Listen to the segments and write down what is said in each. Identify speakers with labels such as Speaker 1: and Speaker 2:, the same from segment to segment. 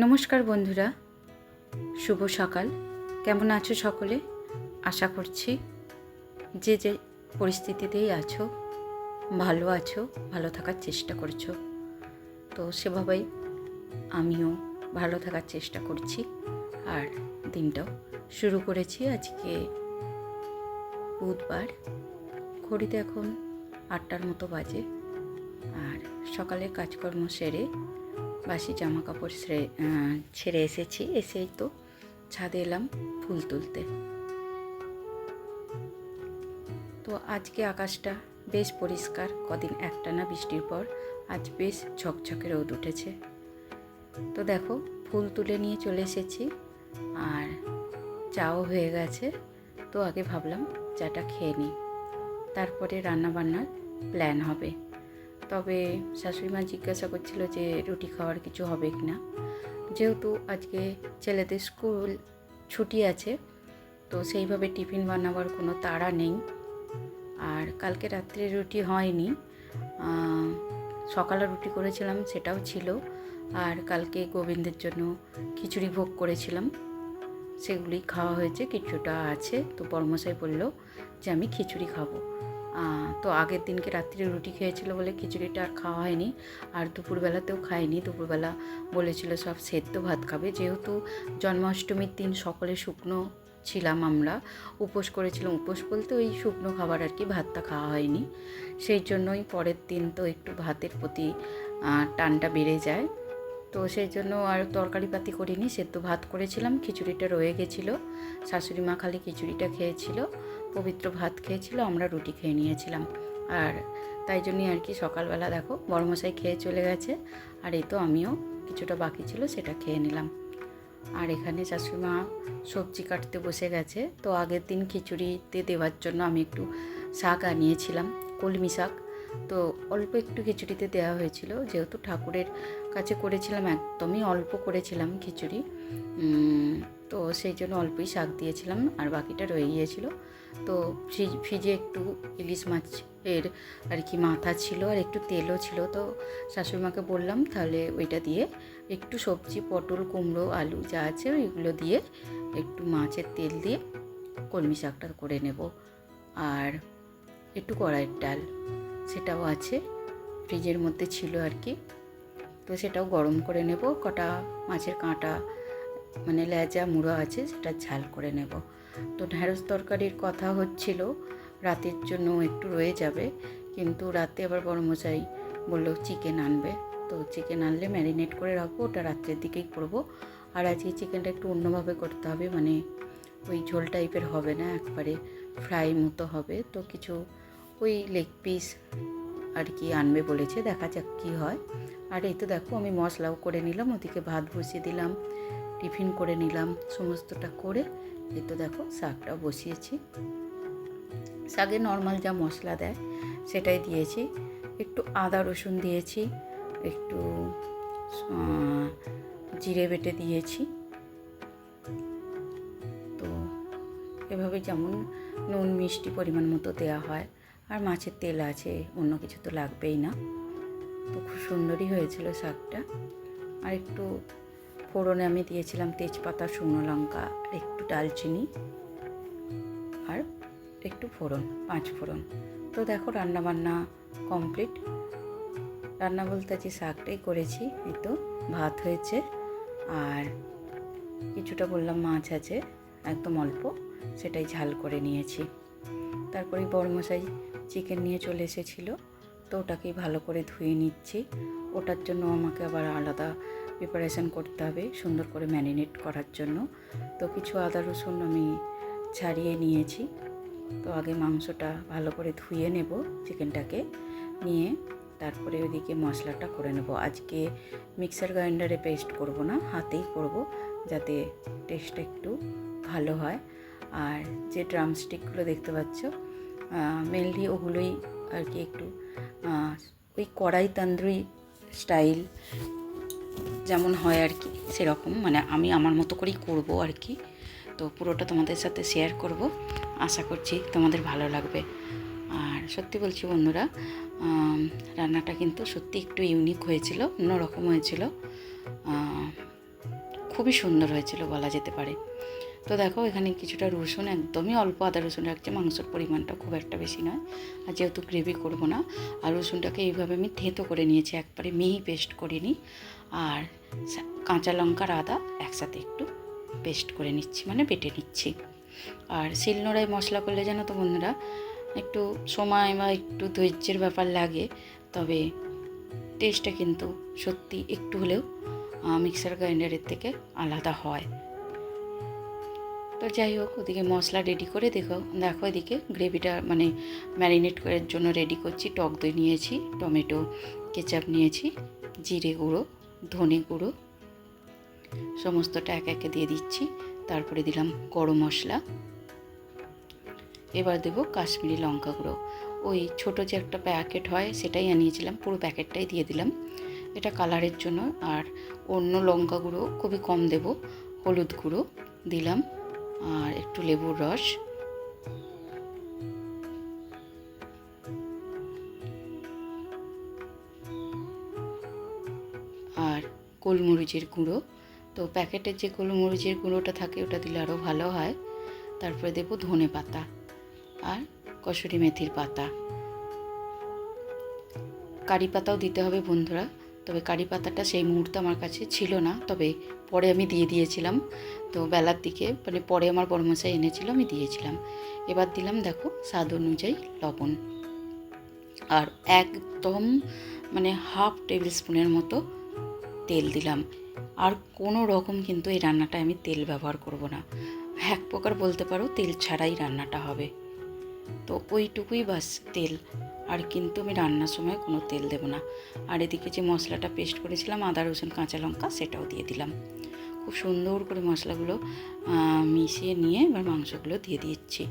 Speaker 1: নমস্কার বন্ধুরা, শুভ সকাল। কেমন আছো সকলে? আশা করছি যে যে পরিস্থিতিতেই আছো ভালো থাকার চেষ্টা করছো। তো সেভাবেই আমিও ভালো থাকার চেষ্টা করছি আর দিনটাও শুরু করেছি। আজকে বুধবার, ঘড়িতে এখন 8টার মতো বাজে। আর সকালে কাজকর্ম সেরে বাসি জামা কাপড় ছেড়ে এসেই তো ছাদে এলাম ফুল তুলতে। তো আজকে আকাশটা বেশ পরিষ্কার, কদিন একটানা বৃষ্টির পর আজ বেশ ঝকঝকে রোদ উঠেছে। তো দেখো, ফুল তুলে নিয়ে চলে এসেছি আর চাও হয়ে গেছে। তো আগে ভাবলাম চাটা খেয়ে নিই, তারপরে রান্নাবান্নার প্ল্যান হবে। তবে শাশুড়িমা জিজ্ঞাসা করছিল যে রুটি খাওয়ার কিছু হবে কি না। যেহেতু আজকে ছেলেদের স্কুল ছুটি আছে, তো সেইভাবে টিফিন বানাবার কোনো তাড়া নেই। আর কালকে রাত্রে রুটি হয়নি, সকালে রুটি করেছিলাম, সেটাও ছিল। আর কালকে গোবিন্দের জন্য খিচুড়ি ভোগ করেছিলাম, সেগুলি খাওয়া হয়েছে, কিছুটা আছে। তো বড়মশাই বলল যে আমি খিচুড়ি খাবো। তো আগের দিনকে রাত্রে রুটি খেয়েছিল বলে খিচুড়িটা আর খাওয়া হয়নি। আর দুপুরবেলাতেও খায়নি, দুপুরবেলা বলেছিল সব সেদ্ধ ভাত খাবে। যেহেতু জন্মাষ্টমীর দিন সকলে শুকনো ছিলাম, আমরা উপোস করেছিলাম। উপোস বলতে ওই শুকনো খাবার আর কি, ভাতটা খাওয়া হয়নি। সেই জন্যই পরের দিন তো একটু ভাতের প্রতি টানটা বেড়ে যায়। তো সেই জন্য আর তরকারিপাতি করিনি, সেদ্ধ ভাত করেছিলাম, খিচুড়িটা রয়ে গেছিলো। শাশুড়ি মা খালি খিচুড়িটা খেয়েছিল, পবিত্র ভাত খেয়েছিল, আমরা রুটি খেয়ে নিয়েছিলাম। আর তাই জন্যই আর কি সকালবেলা দেখো বড়মশাই খেয়ে চলে গেছে, আর এই তো আমিও কিছুটা বাকি ছিল সেটা খেয়ে নিলাম। আর এখানে শাশুড়ি মা সবজি কাটতে বসে গেছে। তো আগের দিন খিচুড়িতে দেওয়ার জন্য আমি একটু শাক আনিয়েছিলাম, কলমি শাক। তো অল্প একটু খিচুড়িতে দেওয়া হয়েছিল, যেহেতু ঠাকুরের কাছে করেছিলাম, একদমই অল্প করেছিলাম খিচুড়ি। তো সেই জন্য অল্পই শাক দিয়েছিলাম, আর বাকিটা রয়ে গিয়েছিলো। তো ফ্রিজে একটু ইলিশ মাছের আর কি মাথা ছিল, আর একটু তেলও ছিল। তো শাশুড়িমাকে বললাম তাহলে ওইটা দিয়ে একটু সবজি, পটল, কুমড়ো, আলু যা আছে ওইগুলো দিয়ে একটু মাছের তেল দিয়ে কলমি শাকটা করে নেব। আর একটু কড়াইয়ের ডাল সেটাও আছে, ফ্রিজের মধ্যে ছিল আর কি। তো সেটাও গরম করে নেব। কটা মাছের কাঁটা মানে লেজা মুড়ো আছে, সেটা ঝাল করে নেব। তো ঢ্যাঁড়স তরকারির কথা হচ্ছিল, রাতের জন্য একটু রয়ে যাবে। কিন্তু রাতে আবার বড়মশাই বললো চিকেন আনবে। তো চিকেন আনলে ম্যারিনেট করে রাখবো, ওটা রাত্রের দিকেই করব। আর আজকে চিকেনটা একটু অন্যভাবে করতে হবে, মানে ওই ঝোল টাইপের হবে না, একবারে ফ্রাই মতো হবে। তো কিছু ওই লেগ পিস আর কি আনবে বলেছে, দেখা যাক কী হয়। আর এই তো দেখো আমি মশলাও করে নিলাম, ওদিকে ভাত বসিয়ে দিলাম, টিফিন করে নিলাম, সমস্তটা করে এই তো দেখো শাকটাও বসিয়েছি। শাকে নর্মাল যা মশলা দেয় সেটাই দিয়েছি, একটু আদা রসুন দিয়েছি, একটু জিরে বেটে দিয়েছি। তো এভাবে যেমন নুন মিষ্টি পরিমাণ মতো দেওয়া হয়। আর মাছের তেল আছে, অন্য কিছু তো লাগবেই না। তো খুব সুন্দরই হয়েছিল শাকটা। আর একটু ফোড়নে আমি দিয়েছিলাম তেজপাতা, শুকনো লঙ্কা, একটু দালচিনি আর একটু ফোড়ন, 5 ফোড়ন। তো দেখো রান্নাবান্না কমপ্লিট। রান্না বলতে যে শাকটাই করেছি, এই তো ভাত হয়েছে, আর কিছুটা বললাম মাছ আছে একদম অল্প, সেটাই ঝাল করে নিয়েছি। তারপরে বড়মশাই চিকেন নিয়ে চলে এসেছিলো, তো ওটাকেই ভালো করে ধুয়ে নিচ্ছি। ওটার জন্য আমাকে আবার আলাদা প্রিপারেশান করতে হবে সুন্দর করে ম্যারিনেট করার জন্য। তো কিছু আদা রসুন আমি ছাড়িয়ে নিয়েছি। তো আগে মাংসটা ভালো করে ধুয়ে নেব, চিকেনটাকে নিয়ে তারপরে ওইদিকে মশলাটা করে নেব। আজকে মিক্সার গ্রাইন্ডারে পেস্ট করব না, হাতেই করব, যাতে টেস্টটা একটু ভালো হয়। আর যে ড্রামস্টিকগুলো দেখতে পাচ্ছ, মেনলি ওগুলোই আর কি একটু ওই কড়াই তান্দুরি স্টাইল যেমন হয় আর কি, সেরকম মানে আমি আমার মতো করেই করব আর কি। তো পুরোটা তোমাদের সাথে শেয়ার করব, আশা করছি তোমাদের ভালো লাগবে। আর সত্যি বলছি বন্ধুরা, রান্নাটা কিন্তু সত্যি একটু ইউনিক হয়েছিল, অন্যরকম হয়েছিল। খুবই সুন্দর হয়েছিল বলা যেতে পারে। তো দেখো এখানে কিছুটা রসুন, একদমই অল্প আদা রসুন রাখছি, মাংসের পরিমাণটা খুব একটা বেশি নয়, আর যেহেতু গ্রেভি করব না। আর রসুনটাকে এইভাবে আমি থেঁতো করে নিয়েছি, একবারে মিহি পেস্ট করিনি। আর কাঁচা লঙ্কার আদা একসাথে একটু পেস্ট করে নিচ্ছি, মানে বেটে নিচ্ছি। আর শিলনোড়ায় মশলা করলে জানো তো বন্ধুরা, একটু সময় বা একটু ধৈর্যের ব্যাপার লাগে, তবে টেস্টটা কিন্তু সত্যি একটু হলেও মিক্সার গ্রাইন্ডারের থেকে আলাদা হয়। তো যাই হোক, ওদিকে মশলা রেডি করে দেখো এদিকে গ্রেভিটা মানে ম্যারিনেট করার জন্য রেডি করছি। টক দই নিয়েছি, টমেটো কেচাপ নিয়েছি, জিরে গুঁড়ো, ধনে গুঁড়ো, সমস্তটা এক একে দিয়ে দিচ্ছি। তারপরে দিলাম গরম মশলা, এবার দেবো কাশ্মীরি লঙ্কা গুঁড়ো। ওই ছোটো যে একটা প্যাকেট হয় সেটাই আনিয়েছিলাম, পুরো প্যাকেটটাই দিয়ে দিলাম, এটা কালারের জন্য। আর অন্য লঙ্কা গুঁড়ো খুবই কম দেব। হলুদ গুঁড়ো দিলাম, আর একটু লেবুর রস, আর গোলমরিচের গুঁড়ো। তো প্যাকেটের যে গোলমরিচের গুঁড়োটা থাকে ওটা দিলে আরও ভালো হয়। তারপরে দেব ধনে পাতা আর কসুরি মেথির পাতা। কারি পাতাও দিতে হবে বন্ধুরা, তবে কারি পাতাটা সেই মুহূর্তে আমার কাছে ছিল না, তবে পরে আমি দিয়ে দিয়েছিলাম। তো বেলার দিকে মানে পরে আমার বড়মশাই এনেছিল, আমি দিয়েছিলাম। এবার দিলাম দেখো স্বাদ অনুযায়ী লবণ, আর একদম মানে হাফ টেবিল স্পুনের মতো তেল দিলাম। আর কোনো রকম কিন্তু এই রান্নাটা আমি তেল ব্যবহার করব না, এক প্রকার বলতে পারো তেল ছাড়াই রান্নাটা হবে। তো ওইটুকুই বাস তেল, আর কিন্তু আমি রান্নার সময় কোনো তেল দেব না। আর এদিকে যে মশলাটা পেস্ট করেছিলাম আদা রসুন কাঁচা লঙ্কা, সেটাও দিয়ে দিলাম। খুব সুন্দর করে মশলাগুলো মিশিয়ে নিয়ে এবার মাংসগুলো দিয়ে দিচ্ছি।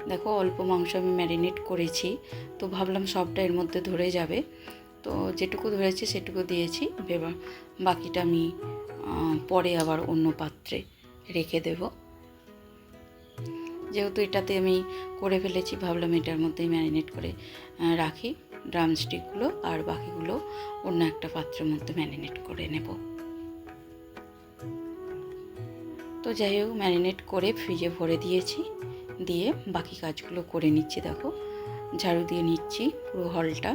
Speaker 1: দেখো অল্প মাংস আমি ম্যারিনেট করেছি, তো ভাবলাম সবটা এর মধ্যে ধরে যাবে, তো যেটুকু ধরেছি সেটুকু দিয়েছি। এবার বাকিটা আমি পরে আবার অন্য পাত্রে রেখে দেব। যেহেতু এটাতে আমি করে ফেলেছি, ভাবলাম এটার মধ্যেই ম্যারিনেট করে রাখি ড্রামস্টিকগুলো, আর বাকিগুলো অন্য একটা পাত্রের মধ্যে ম্যারিনেট করে নেব। তো যাই হোক, ম্যারিনেট করে ফ্রিজে ভরে দিয়েছি, দিয়ে বাকি কাজগুলো করে নিচ্ছি। দেখো ঝাড়ু দিয়ে নিচ্ছি পুরো হলটা।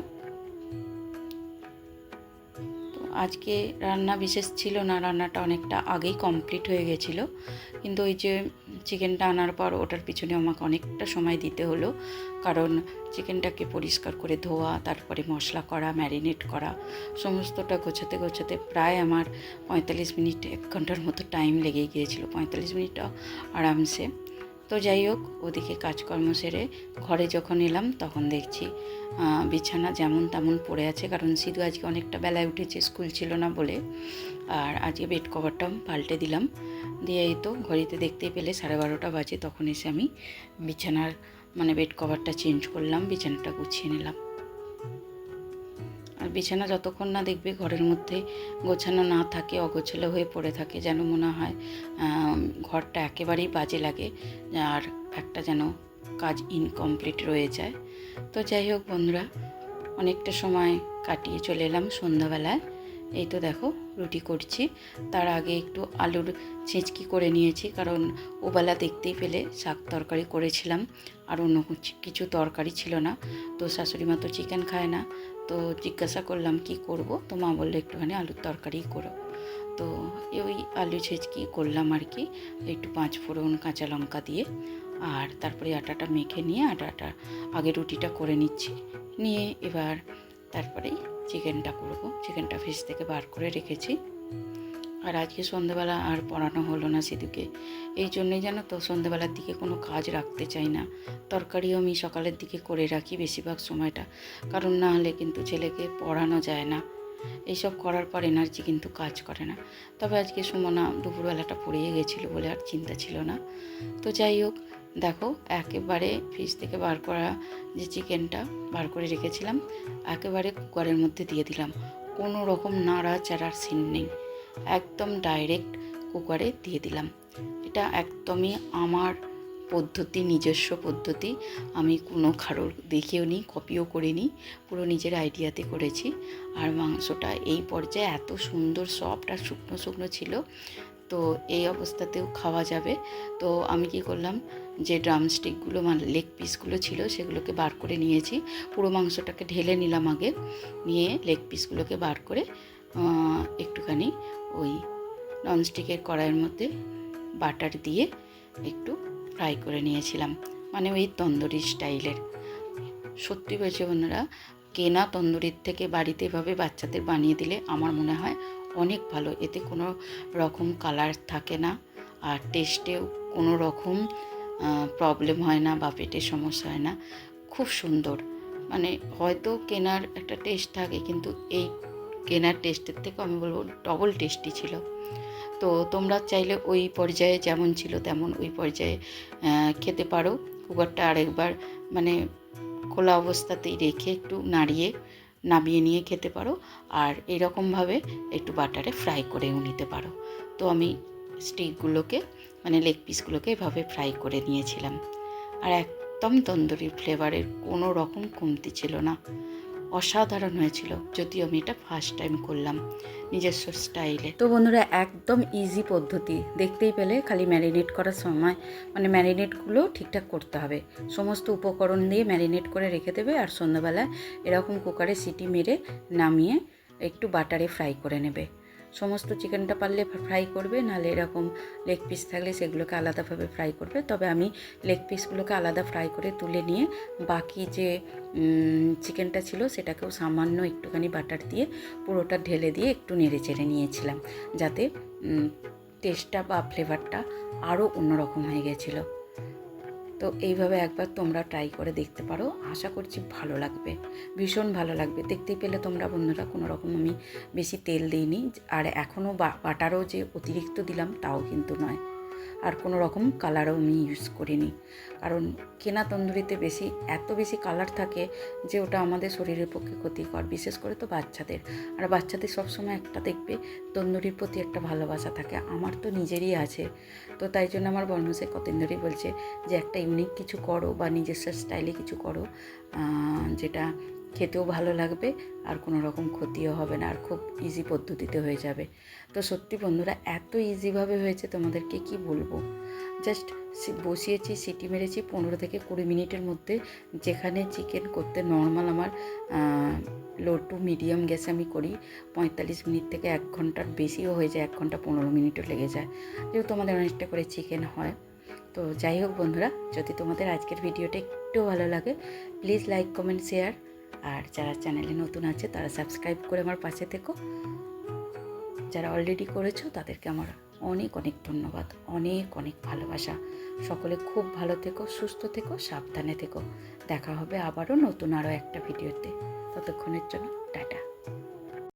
Speaker 1: তো আজকে রান্না বিশেষ ছিল না, রান্নাটা অনেকটা আগেই কমপ্লিট হয়ে গেছিলো, কিন্তু ওই যে চিকেনটা আনার পর ওটার পিছনে আমাকে অনেকটা সময় দিতে হলো, কারণ চিকেনটাকে পরিষ্কার করে ধোয়া, তারপরে মশলা করা, ম্যারিনেট করা, সমস্তটা গোছাতে গোছাতে প্রায় আমার 45 মিনিট 1 ঘন্টার মতো টাইম লেগে গিয়েছিল, 45 মিনিট আরামসে। তো যাই হোক, ওদিকে কাজকর্ম সেরে ঘরে যখন এলাম তখন দেখছি বিছানা যেমন তেমন পড়ে আছে, কারণ সিধু আজকে অনেকটা বেলায় উঠেছে, স্কুল ছিল না বলে। আর আজকে বেড কভারটাও পাল্টে দিলাম, দিয়ে এই তো ঘড়িতে দেখতেই পেলে 12:30 বাজে, তখন এসে আমি বিছানার মানে বেড কভারটা চেঞ্জ করলাম, বিছানাটা গুছিয়ে নিলাম। আর বিছানা যতক্ষণ না দেখবে ঘরের মধ্যে গোছানো না থাকে, অগোছালো হয়ে পড়ে থাকে, যেন মনে হয় ঘরটা একেবারেই বাজে লাগে, আর একটা যেন কাজ ইনকমপ্লিট রয়ে যায়। তো যাই হোক বন্ধুরা, অনেকটা সময় কাটিয়ে চলে এলাম সন্ধ্যাবেলায়। এই তো দেখো রুটি করছি, তার আগে একটু আলুর ছেঁচকি করে নিয়েছি, কারণ ওবেলা দেখতেই পেলে শাক তরকারি করেছিলাম, আর অন্য কিছু তরকারি ছিল না। তো শাশুড়ি মা তো চিকেন খায় না, তো জিজ্ঞাসা করলাম কি করব, তো মা বললো একটুখানি আলুর তরকারি করো। তো ওই আলু ছেঁচকি করলাম আর কি, একটু 5 ফোড়ন কাঁচা লঙ্কা দিয়ে। আর তারপরে আটাটা মেখে নিয়ে আটাটা আগে রুটিটা করে নিচ্ছি, নিয়ে এবার তারপরেই চিকেনটা করবো। চিকেনটা ফ্রিজ থেকে বার করে রেখেছি। আর আজকে সন্ধ্যাবেলা আর পড়ানো হলো না সিধুকে, এই জন্যই জানো তো সন্ধ্যাবেলার দিকে কোনো কাজ রাখতে চাই না। তরকারিও আমি সকালের দিকে করে রাখি বেশিরভাগ সময়টা, কারণ না হলে কিন্তু ছেলেকে পড়ানো যায় না, এইসব করার পর এনার্জি কিন্তু কাজ করে না। তবে আজকে সুমনা দুপুরবেলাটা পড়িয়ে গেছিলো বলে আর চিন্তা ছিল না। তো যাই হোক, দেখো একেবারে ফ্রিজ থেকে বার করা যে চিকেনটা বার করে রেখেছিলাম একেবারে কুকারের মধ্যে দিয়ে দিলাম, কোনো রকম নাড়াচাড়ার সিন নেই, একদম ডাইরেক্ট কুকারে দিয়ে দিলাম। এটা একদমই আমার পদ্ধতি, নিজস্ব পদ্ধতি, আমি কোনো কারোর দেখেও নি, কপিও করিনি, পুরো নিজের আইডিয়াতে করেছি। আর মাংসটা এই পর্যায়ে এত সুন্দর সফট আর শুকনো শুকনো ছিল, তো এই অবস্থাতেও খাওয়া যাবে। তো আমি কি করলাম, যে ড্রামস্টিকগুলো মানে লেগ পিসগুলো ছিল সেগুলোকে বার করে নিয়েছি। পুরো মাংসটাকে ঢেলে নিলাম আগে, নিয়ে লেগ পিসগুলোকে বার করে একটুখানি ওই ননস্টিকের কড়াইয়ের মধ্যে বাটার দিয়ে একটু ফ্রাই করে নিয়েছিলাম, মানে ওই তন্দুরি স্টাইলের। সত্যি বলছি বন্ধুরা, কেনা তন্দুরির থেকে বাড়িতে এভাবে বাচ্চাদের বানিয়ে দিলে আমার মনে হয় অনেক ভালো। এতে কোনো রকম কালার থাকে না, আর টেস্টেও কোনো রকম প্রবলেম হয় না বা পেটের সমস্যা হয় না। খুব সুন্দর, মানে হয়তো কেনার একটা টেস্ট থাকে, কিন্তু এই কেনার টেস্টের থেকে আমি বলবো ডবল টেস্টি ছিল। তো তোমরা চাইলে ওই পর্যায়ে যেমন ছিল তেমন ওই পর্যায়ে খেতে পারো। কুকারটা আরেকবার মানে খোলা অবস্থাতেই রেখে একটু নাড়িয়ে নামিয়ে নিয়ে খেতে পারো, আর এরকমভাবে একটু বাটারে ফ্রাই করেও নিতে পারো। তো আমি স্টিকগুলোকে মানে লেগ পিসগুলোকে এভাবে ফ্রাই করে নিয়েছিলাম, আর একদম তন্দুরি ফ্লেভারের কোনো রকম কমতি ছিল না। অসাধারণ হয়েছিল, যদিও আমি এটা ফার্স্ট টাইম করলাম নিজস্ব স্টাইলে। তো বন্ধুরা, একদম ইজি পদ্ধতি, দেখতেই পেলে। খালি ম্যারিনেট করার সময় মানে ম্যারিনেটগুলো ঠিকঠাক করতে হবে। সমস্ত উপকরণ দিয়ে ম্যারিনেট করে রেখে দেবে, আর সন্ধ্যাবেলায় এরকম কুকারে সিটি মেরে নামিয়ে একটু বাটারে ফ্রাই করে নেবে। সমস্ত চিকেনটা পারলে ফ্রাই করবে, নাহলে এরকম লেগ পিস থাকলে সেগুলোকে আলাদাভাবে ফ্রাই করবে। তবে আমি লেগ পিসগুলোকে আলাদা ফ্রাই করে তুলে নিয়ে বাকি যে চিকেনটা ছিল সেটাকেও সামান্য একটুখানি বাটার দিয়ে পুরোটা ঢেলে দিয়ে একটু নেড়ে চেড়ে নিয়েছিলাম, যাতে টেস্টটা বা ফ্লেভারটা আরও অন্যরকম হয়ে গেছিলো। তো এইভাবে একবার তোমরা ট্রাই করে দেখতে পারো, আশা করছি ভালো লাগবে, ভীষণ ভালো লাগবে। দেখতেই পেলে তোমরা বন্ধুরা, কোনো রকম আমি বেশি তেল দিইনি, আর এখনও বাটারও যে অতিরিক্ত দিলাম তাও কিন্তু নয়, আর কোনো রকম কালারও আমি ইউজ করিনি। কারণ কেনা তন্দুরিতে এত বেশি কালার থাকে যে ওটা আমাদের শরীরের পক্ষে ক্ষতিকর, বিশেষ করে তো বাচ্চাদের। আর বাচ্চাদের সবসময় একটা দেখবে তন্দুরির প্রতি একটা ভালোবাসা থাকে, আমার তো নিজেরই আছে। তো তাই জন্য আমার বর্মশাই কতদিন ধরেই বলছে যে একটা ইউনিক কিছু করো বা নিজস্ব স্টাইলে কিছু করো, যেটা খেতেও ভালো লাগবে আর কোনো রকম ক্ষতিও হবে না, আর খুব ইজি পদ্ধতিতে হয়ে যাবে। তো সত্যি বন্ধুরা, এত ইজিভাবে হয়েছে তোমাদেরকে কি বলবো। জাস্ট বসিয়েছি, সিটি মেরেছি 15 থেকে 20 মিনিটের মধ্যে। যেখানে চিকেন করতে নর্মাল আমার লো টু মিডিয়াম গ্যাসে আমি করি 45 মিনিট থেকে 1 ঘন্টার বেশিও হয়ে যায়, 1 ঘন্টা 15 মিনিটও লেগে যায়, যেহেতু আমাদের অনেকটা করে চিকেন হয়। তো যাই হোক বন্ধুরা, যদি তোমাদের আজকের ভিডিওটা একটু ভালো লাগে প্লিজ লাইক, কমেন্ট, শেয়ার, আর যারা চ্যানেলে নতুন আছে তারা সাবস্ক্রাইব করে আমার পাশে থেকো। যারা অলরেডি করেছো তাদেরকে আমার অনেক অনেক ধন্যবাদ, অনেক অনেক ভালোবাসা। সকলে খুব ভালো থেকো, সুস্থ থেকো, সাবধানে থেকো। দেখা হবে আবারও নতুন আরও একটা ভিডিওতে। ততক্ষণের জন্য টাটা।